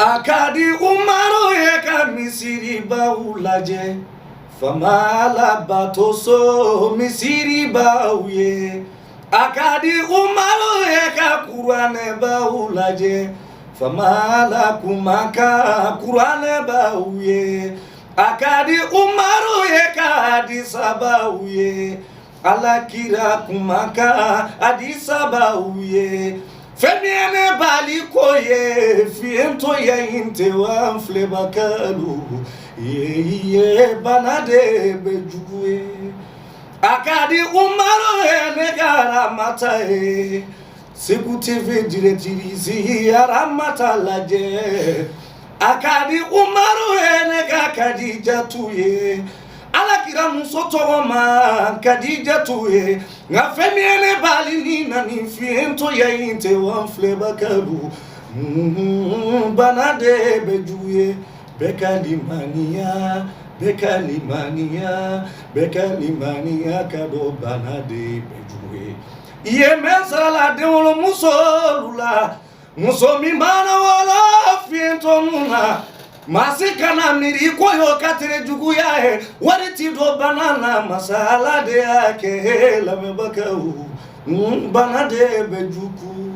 akadi umaro ye ka misiri ba ulaje famala batoso misiri ba uye akadi umaro ye ka kurane ba ulaje famala kumaka kurane ba uye akadi umaro ye ka hadisa ba uye alakira kumaka hadisa ba uye Femiene bali koye fiento ye inte wa mflebakalu ye banade bejuwe akadi umaro ene garamata Seku TV diretirizi aramata laje akadi umaro ene Khadija tuye alakira musoto ma Khadija tuye nga femiene bali ni na ni fiento ya inte wa mflebakalu banade bejuye bekalimania kado banade bejuwe ye mensala de wolo musolula musomi mana wala fiento nuna masikana miri koyo katere jugu ya wariti do banana masala de yake la mebakau banade bejuku